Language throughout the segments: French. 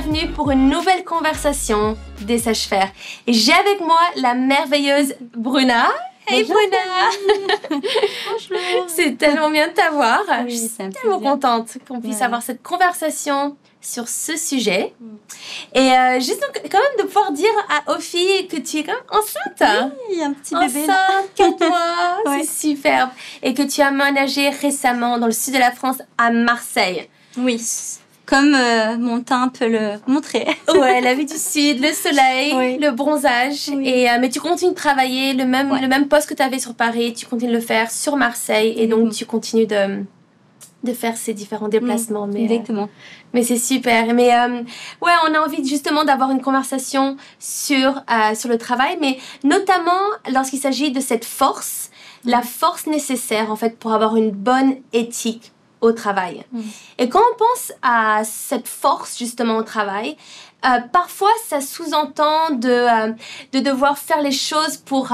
bienvenue pour une nouvelle conversation des sages-faire. Et j'ai avec moi la merveilleuse Bruna. Hey Bruna. Bonjour. C'est tellement bien de t'avoir. Oui, je suis c'est un tellement plaisir. contente qu'on puisse avoir cette conversation sur ce sujet. Et juste quand même de pouvoir dire aux filles que tu es quand même enceinte. Oui, un petit bébé. Enceinte, 4 mois, Ouais. c'est superbe. Et que tu as emménagé récemment dans le sud de la France à Marseille. Oui, comme mon teint peut le montrer. Ouais, la vue du sud, le soleil, Oui. le bronzage. Oui. Et, mais tu continues de travailler le même poste que tu avais sur Paris, tu continues de le faire sur Marseille. Et donc, tu continues de faire ces différents déplacements. Exactement. Mais c'est super. Mais ouais, on a envie justement d'avoir une conversation sur le travail, mais notamment lorsqu'il s'agit de cette force, la force nécessaire en fait pour avoir une bonne éthique au travail. Et quand on pense à cette force justement au travail, parfois ça sous-entend de devoir faire les choses pour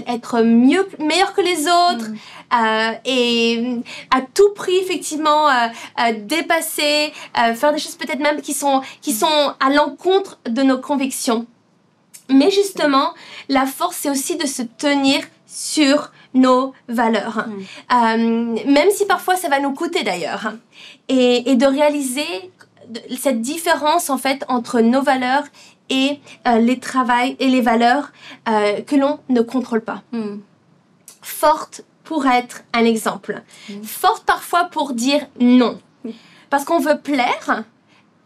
être meilleur que les autres et à tout prix effectivement dépasser, faire des choses peut-être même qui sont à l'encontre de nos convictions. Mais justement, la force c'est aussi de se tenir sur nos valeurs. Même si parfois ça va nous coûter d'ailleurs. Et de réaliser cette différence en fait entre nos valeurs et les valeurs que l'on ne contrôle pas. Forte pour être un exemple. Forte parfois pour dire non. Parce qu'on veut plaire,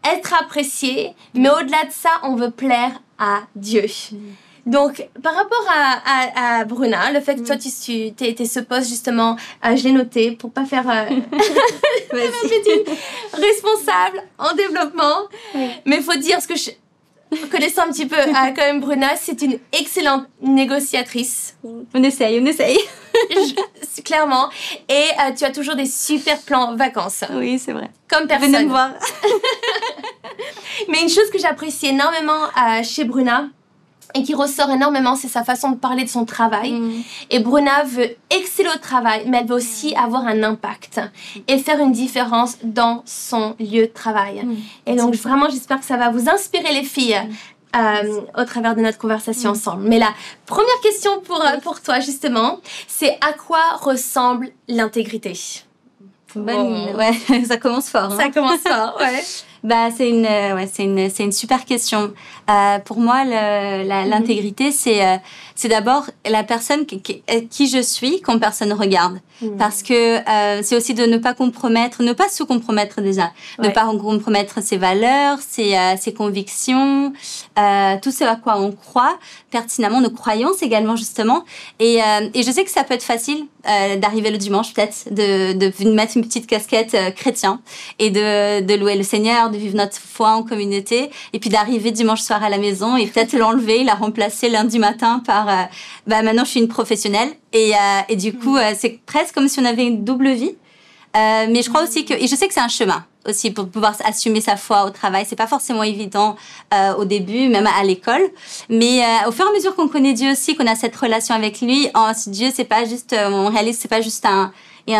être apprécié, mais au-delà de ça, on veut plaire à Dieu. Donc, par rapport à Bruna, le fait que toi, tu étais ce poste, justement, je l'ai noté pour pas faire responsable en développement. Oui. Mais il faut dire, connaissant un petit peu quand même Bruna, c'est une excellente négociatrice. On essaye. Clairement. Et tu as toujours des super plans vacances. Oui, c'est vrai. Comme personne. Venez me voir. Mais une chose que j'apprécie énormément chez Bruna, et qui ressort énormément, c'est sa façon de parler de son travail. Et Bruna veut exceller au travail, mais elle veut aussi avoir un impact et faire une différence dans son lieu de travail. Et donc, vraiment, j'espère que ça va vous inspirer, les filles, au travers de notre conversation ensemble. Mais la première question pour toi, justement, c'est à quoi ressemble l'intégrité? Ouais, ça commence fort. Ça commence fort, ouais. Bah, c'est une super question. Pour moi, l'intégrité, c'est d'abord la personne qui je suis quand personne regarde. Parce que c'est aussi de ne pas se compromettre déjà. Ne pas compromettre ses valeurs, ses convictions, tout ce à quoi on croit pertinemment, nos croyances également, justement. Et je sais que ça peut être facile d'arriver le dimanche, peut-être, de mettre une petite casquette chrétien et de louer le Seigneur, de vivre notre foi en communauté, et puis d'arriver dimanche soir à la maison et peut-être l'enlever, la remplacer lundi matin par maintenant je suis une professionnelle et du coup c'est presque comme si on avait une double vie. Mais je crois aussi et je sais que c'est un chemin aussi pour pouvoir assumer sa foi au travail. C'est pas forcément évident au début, même à l'école. Mais au fur et à mesure qu'on connaît Dieu aussi, qu'on a cette relation avec lui, Dieu, c'est pas juste, on réalise, c'est pas juste un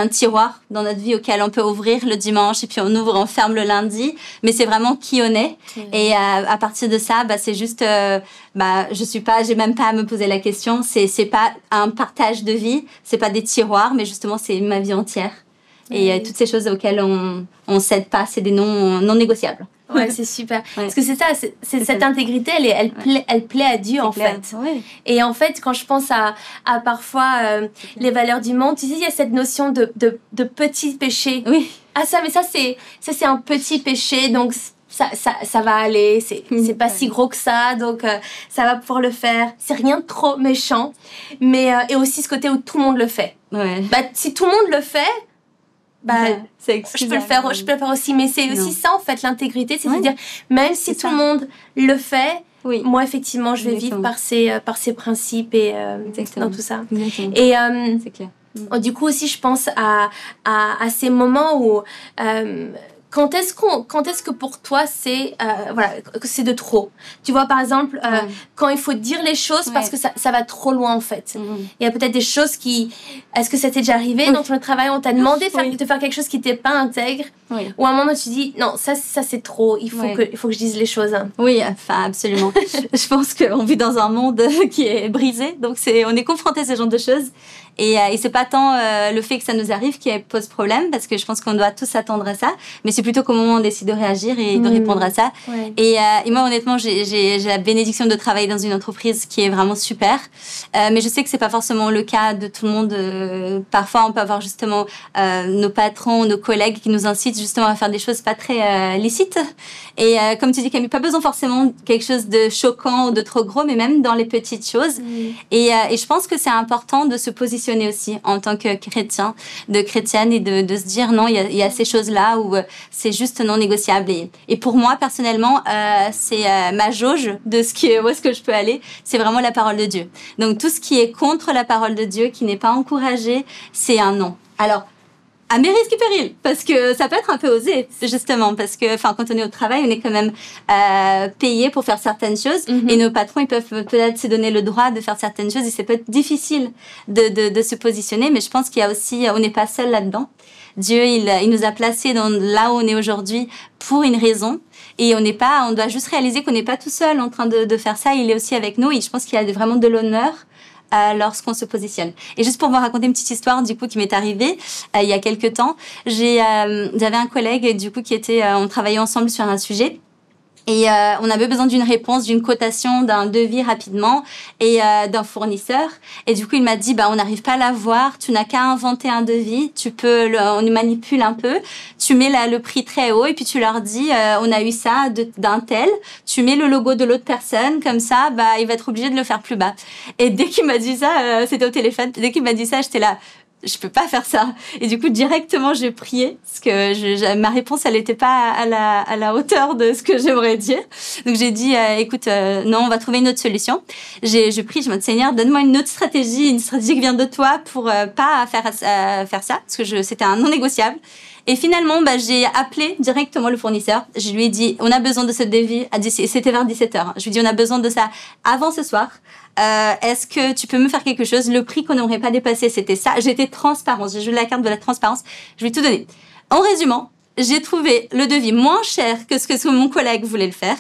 tiroir dans notre vie auquel on peut ouvrir le dimanche et puis on ferme le lundi. Mais c'est vraiment qui on est. Et à partir de ça, c'est juste, j'ai même pas à me poser la question. C'est pas un partage de vie, c'est pas des tiroirs, mais justement c'est ma vie entière. Et toutes ces choses auxquelles on cède pas, c'est des non négociables. Ouais, c'est super. Parce que c'est ça, cette intégrité, elle plaît à Dieu, en fait. Ouais. Et en fait, quand je pense à parfois les valeurs du monde, tu sais, il y a cette notion de petit péché. Oui. Ah, mais ça, c'est un petit péché, donc ça va aller, c'est pas si gros que ça, donc ça va pouvoir le faire. C'est rien de trop méchant. Mais, et aussi ce côté où tout le monde le fait. Ouais. Si tout le monde le fait, je peux le faire aussi, mais c'est aussi ça en fait l'intégrité, c'est de dire même si tout le monde le fait, moi effectivement je vais vivre par ces principes et dans tout ça. Exactement. Et c'est clair. Du coup aussi je pense à ces moments où quand est-ce que pour toi c'est que c'est de trop? Tu vois, par exemple, quand il faut dire les choses parce que ça va trop loin en fait. Il y a peut-être des choses est-ce que ça t'est déjà arrivé dans ton travail, on t'a demandé de faire quelque chose qui t'est pas intègre, ou à un moment tu dis non, ça c'est trop, il faut que je dise les choses. Oui, enfin absolument. Je pense qu'on vit dans un monde qui est brisé, donc on est confronté à ce genre de choses. Et c'est pas tant le fait que ça nous arrive qui pose problème, parce que je pense qu'on doit tous s'attendre à ça, mais c'est plutôt comment on décide de réagir et de répondre à ça. Et moi, honnêtement, j'ai la bénédiction de travailler dans une entreprise qui est vraiment super, mais je sais que c'est pas forcément le cas de tout le monde. Parfois, on peut avoir justement nos patrons, nos collègues qui nous incitent justement à faire des choses pas très licites. Et comme tu dis, Camille, pas besoin forcément de quelque chose de choquant ou de trop gros, mais même dans les petites choses. Et je pense que c'est important de se positionner aussi en tant que chrétienne et de se dire non, il y a ces choses-là où c'est juste non négociable. Et pour moi, personnellement, c'est ma jauge de où est-ce que je peux aller, c'est vraiment la parole de Dieu. Donc tout ce qui est contre la parole de Dieu, qui n'est pas encouragé, c'est un non. Alors, à mes risques et périls, parce que ça peut être un peu osé, justement, parce que quand on est au travail, on est quand même payé pour faire certaines choses, et nos patrons, ils peuvent peut-être se donner le droit de faire certaines choses, et c'est peut-être difficile de se positionner, mais je pense qu'il y a aussi, on n'est pas seul là-dedans. Dieu, il nous a placés là où on est aujourd'hui pour une raison, et on doit juste réaliser qu'on n'est pas tout seul en train de faire ça, il est aussi avec nous, et je pense qu'il y a vraiment de l'honneur lorsqu'on se positionne. Et juste pour vous raconter une petite histoire du coup qui m'est arrivée il y a quelques temps, j'avais un collègue du coup on travaillait ensemble sur un sujet. Et on avait besoin d'une réponse, d'une cotation, d'un devis rapidement et d'un fournisseur. Et du coup, il m'a dit, on n'arrive pas à l'avoir, tu n'as qu'à inventer un devis, on nous manipule un peu, tu mets le prix très haut et puis tu leur dis, on a eu ça d'un tel, tu mets le logo de l'autre personne, comme ça, il va être obligé de le faire plus bas. Et dès qu'il m'a dit ça, c'était au téléphone, dès qu'il m'a dit ça, j'étais là, je peux pas faire ça. Et du coup, directement, j'ai prié, parce que ma réponse, elle était pas à la hauteur de ce que j'aimerais dire. Donc, j'ai dit, écoute, non, on va trouver une autre solution. Je prie, je me dis, Seigneur, donne-moi une autre stratégie, une stratégie qui vient de toi pour pas faire ça, parce que c'était un non négociable. Et finalement, j'ai appelé directement le fournisseur. Je lui ai dit, on a besoin de ce devis. C'était vers 17h. Je lui ai dit, on a besoin de ça avant ce soir. Est-ce que tu peux me faire quelque chose? Le prix qu'on n'aurait pas dépassé, c'était ça. J'étais transparente. J'ai joué la carte de la transparence. Je lui ai tout donné. En résumant, j'ai trouvé le devis moins cher que ce que mon collègue voulait le faire,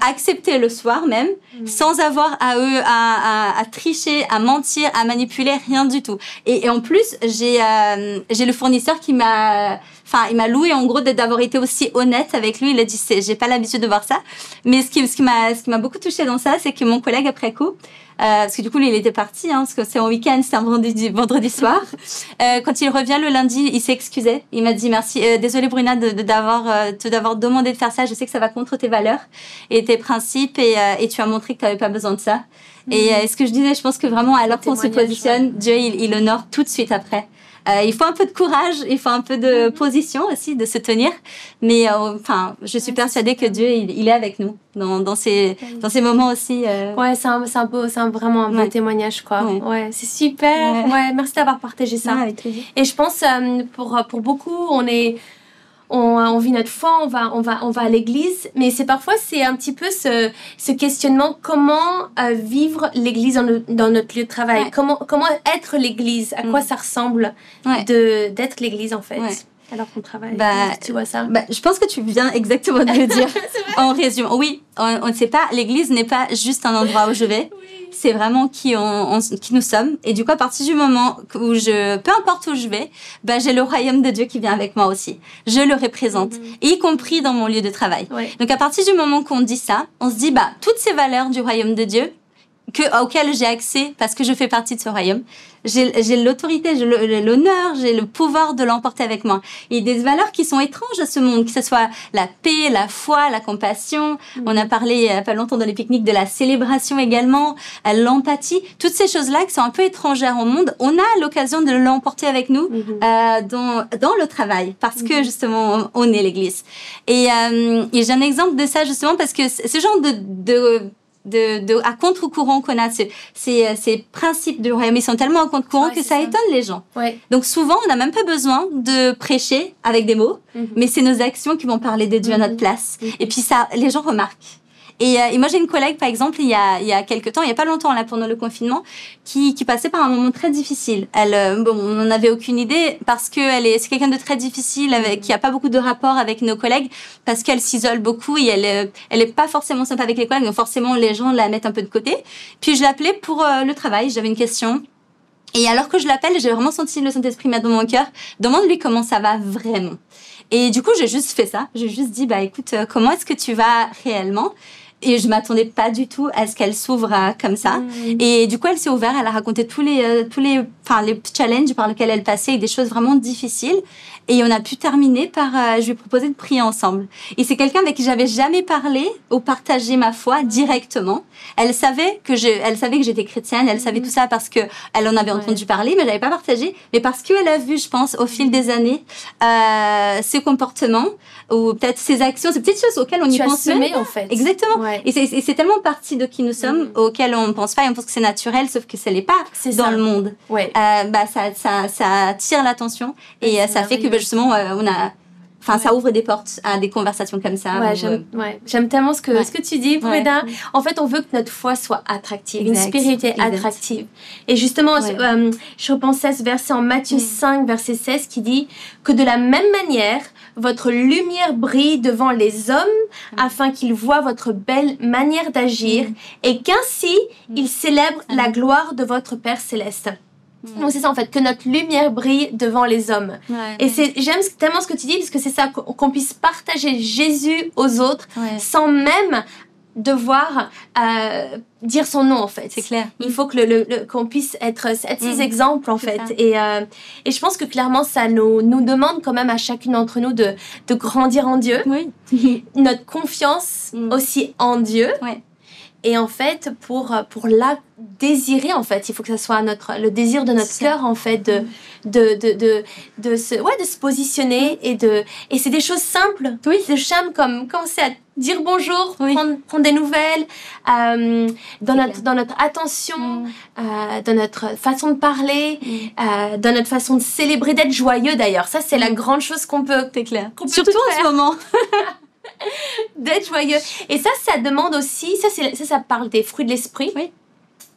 accepté le soir même, sans avoir à tricher, à mentir, à manipuler, rien du tout. Et en plus, j'ai le fournisseur qui il m'a loué en gros d'avoir été aussi honnête avec lui. Il a dit, j'ai pas l'habitude de voir ça. Mais ce qui m'a beaucoup touchée dans ça, c'est que mon collègue après coup, parce que du coup lui il était parti, parce que c'est en week-end, c'était un vendredi soir. Quand il revient le lundi, il s'est excusé. Il m'a dit merci, désolé Bruna d'avoir demandé de faire ça. Je sais que ça va contre tes valeurs et tes principes et tu as montré que tu n'avais pas besoin de ça. Et ce que je disais, je pense que vraiment alors qu'on se positionne, Dieu il honore tout de suite après. Il faut un peu de courage, il faut un peu de position aussi, de se tenir. Mais je suis persuadée que Dieu, il est avec nous dans ces moments aussi. Ouais, c'est vraiment un beau témoignage, quoi. Ouais, c'est super. Ouais, merci d'avoir partagé ça. Avec plaisir. Et je pense pour beaucoup, on vit notre foi, on va à l'église, mais c'est un petit peu ce questionnement, comment vivre l'église dans notre lieu de travail, comment être l'église, à quoi ça ressemble d'être l'église en fait. Alors qu'on travaille, tu vois ça. Je pense que tu viens exactement de le dire. En résumé, oui, on ne sait pas, l'église n'est pas juste un endroit où je vais. C'est vraiment qui nous sommes. Et du coup, à partir du moment où peu importe où je vais, j'ai le royaume de Dieu qui vient avec moi aussi. Je le représente, y compris dans mon lieu de travail. Donc, à partir du moment qu'on dit ça, on se dit, toutes ces valeurs du royaume de Dieu, auquel j'ai accès parce que je fais partie de ce royaume. J'ai l'autorité, j'ai l'honneur, j'ai le pouvoir de l'emporter avec moi. Il y a des valeurs qui sont étranges à ce monde, que ce soit la paix, la foi, la compassion. On a parlé il y a pas longtemps dans les pique-niques de la célébration également, l'empathie. Toutes ces choses-là qui sont un peu étrangères au monde, on a l'occasion de l'emporter avec nous dans le travail parce que justement on est l'église. Et j'ai un exemple de ça justement parce que ce genre à contre-courant qu'on a ces principes du royaume. Ils sont tellement à contre-courant que ça étonne les gens. Ouais. Donc souvent, on n'a même pas besoin de prêcher avec des mots, mais c'est nos actions qui vont parler de Dieu à notre place. Et puis ça, les gens remarquent. Et moi, j'ai une collègue, par exemple, il y a quelques temps, il y a pas longtemps, là, pendant le confinement, qui passait par un moment très difficile. Elle, bon, on n'en avait aucune idée parce que c'est quelqu'un de très difficile, qui a pas beaucoup de rapport avec nos collègues, parce qu'elle s'isole beaucoup et elle est pas forcément sympa avec les collègues, donc forcément, les gens la mettent un peu de côté. Puis, je l'appelais pour le travail, j'avais une question. Et alors que je l'appelle, j'ai vraiment senti le Saint-Esprit mettre dans mon cœur, demande-lui comment ça va vraiment. Et du coup, j'ai juste fait ça. J'ai juste dit, écoute, comment est-ce que tu vas réellement? Et je m'attendais pas du tout à ce qu'elle s'ouvre comme ça. Et du coup, elle s'est ouverte. Elle a raconté tous les challenges par lesquels elle passait et des choses vraiment difficiles. Et on a pu terminer par, je lui ai proposé de prier ensemble. Et c'est quelqu'un avec qui j'avais jamais parlé ou partagé ma foi directement. Elle savait que j'étais chrétienne. Elle savait tout ça parce que elle en avait entendu parler, mais j'avais pas partagé. Mais parce qu'elle a vu, je pense, au fil des années, ses comportements ou peut-être ses actions, ces petites choses auxquelles on y pense même. En fait. Exactement. Ouais. Et c'est tellement partie de qui nous sommes, auxquelles on pense pas et on pense que c'est naturel, sauf que ça l'est pas dans le monde. Ouais. Ça attire l'attention et ça fait que justement ça ouvre des portes à des conversations comme ça. J'aime tellement ce que tu dis, Breda. En fait, on veut que notre foi soit attractive, une spiritualité attractive. Et justement, je repensais à ce verset en Matthieu 5, verset 16, qui dit que de la même manière, votre lumière brille devant les hommes afin qu'ils voient votre belle manière d'agir et qu'ainsi, ils célèbrent la gloire de votre Père céleste. Donc c'est ça en fait, que notre lumière brille devant les hommes. J'aime tellement ce que tu dis parce que c'est ça, qu'on puisse partager Jésus aux autres sans même devoir dire son nom en fait. C'est clair. Il faut que qu'on puisse être ces exemples en fait. Et je pense que clairement ça nous demande quand même à chacune d'entre nous de grandir en Dieu. Notre confiance aussi en Dieu. Et en fait, pour la désirer, en fait, il faut que ça soit le désir de notre cœur, en fait, de se positionner et c'est des choses simples. Des choses comme commencer à dire bonjour, prendre des nouvelles, dans notre attention, dans notre façon de parler, dans notre façon de célébrer, d'être joyeux d'ailleurs. Ça, c'est la grande chose qu'on peut. C'est clair. Surtout en ce moment. D'être joyeux. Et ça demande aussi, ça parle des fruits de l'esprit.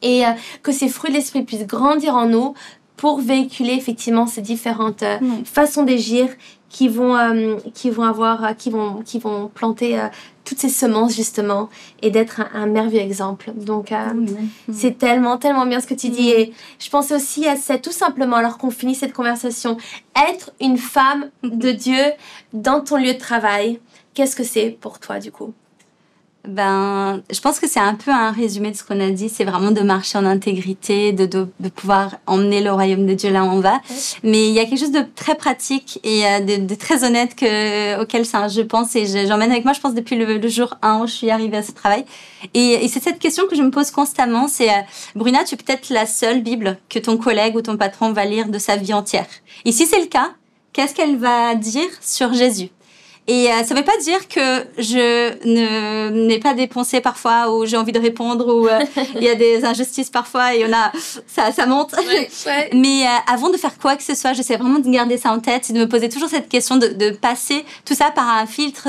Et que ces fruits de l'esprit puissent grandir en nous pour véhiculer effectivement ces différentes façons d'agir qui vont planter toutes ces semences justement et d'être un merveilleux exemple. Donc c'est tellement bien ce que tu dis. Et je pensais aussi à ça tout simplement alors qu'on finit cette conversation, être une femme de Dieu dans ton lieu de travail. Qu'est-ce que c'est pour toi, du coup? Je pense que c'est un peu un résumé de ce qu'on a dit. C'est vraiment de marcher en intégrité, de pouvoir emmener le royaume de Dieu là où on va. Mais il y a quelque chose de très pratique et de très honnête auquel je pense et j'emmène avec moi, je pense, depuis le jour 1 où je suis arrivée à ce travail. Et c'est cette question que je me pose constamment. C'est, Bruna, tu es peut-être la seule Bible que ton collègue ou ton patron va lire de sa vie entière. Et si c'est le cas, qu'est-ce qu'elle va dire sur Jésus? Et ça veut pas dire que je n'ai pas des pensées parfois où j'ai envie de répondre ou il y a des injustices parfois et ça monte. Mais avant de faire quoi que ce soit, j'essaie vraiment de garder ça en tête et de me poser toujours cette question de passer tout ça par un filtre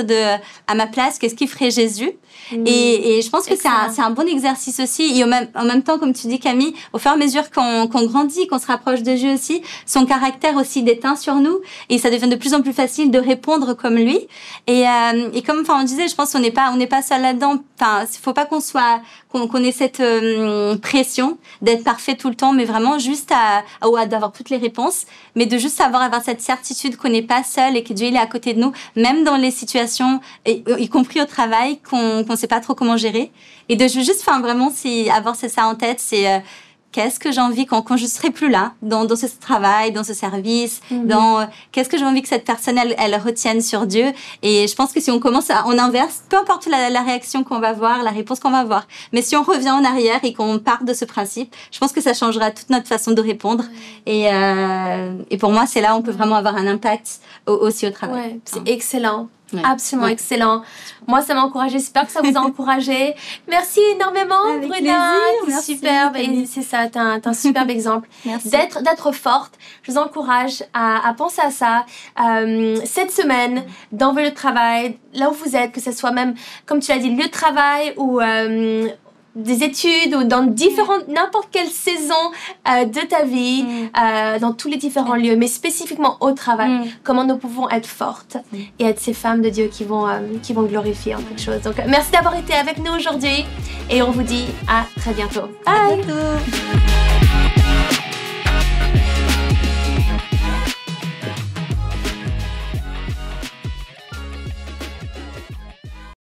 à ma place, qu'est-ce qui ferait Jésus? Et je pense que c'est un bon exercice aussi. Et en même temps, comme tu dis Camille, au fur et à mesure qu'on grandit, qu'on se rapproche de Dieu aussi, son caractère aussi déteint sur nous et ça devient de plus en plus facile de répondre comme lui. Et comme on disait, je pense qu'on n'est pas seul là-dedans. Enfin, faut pas qu'on ait cette pression d'être parfait tout le temps, mais vraiment juste d'avoir toutes les réponses, mais de juste avoir cette certitude qu'on n'est pas seul et que Dieu il est à côté de nous, même dans les situations, y compris au travail, qu'on sait pas trop comment gérer. Et de juste, vraiment, avoir ça en tête, c'est qu'est-ce que j'ai envie quand je serai plus là, dans ce travail, dans ce service, qu'est-ce que j'ai envie que cette personne, elle retienne sur Dieu. Et je pense que si on commence on inverse, peu importe la réaction qu'on va voir, la réponse qu'on va avoir. Mais si on revient en arrière et qu'on part de ce principe, je pense que ça changera toute notre façon de répondre. Et pour moi, c'est là où on peut vraiment avoir un impact aussi au travail. C'est excellent. Ouais. Absolument excellent. Moi, ça m'a encouragée. J'espère que ça vous a encouragé. Merci énormément, Avec Bruna. T'es Merci, superbe. Camille. Et c'est ça, t'es un superbe exemple. Merci. D'être forte. Je vous encourage à penser à ça. Cette semaine, dans votre travail, là où vous êtes, que ce soit même, comme tu l'as dit, lieu de travail ou des études ou dans n'importe quelle saison de ta vie, dans tous les différents lieux, mais spécifiquement au travail, comment nous pouvons être fortes et être ces femmes de Dieu qui vont glorifier en quelque chose. Donc, merci d'avoir été avec nous aujourd'hui et on vous dit à très bientôt. Bye! À bientôt.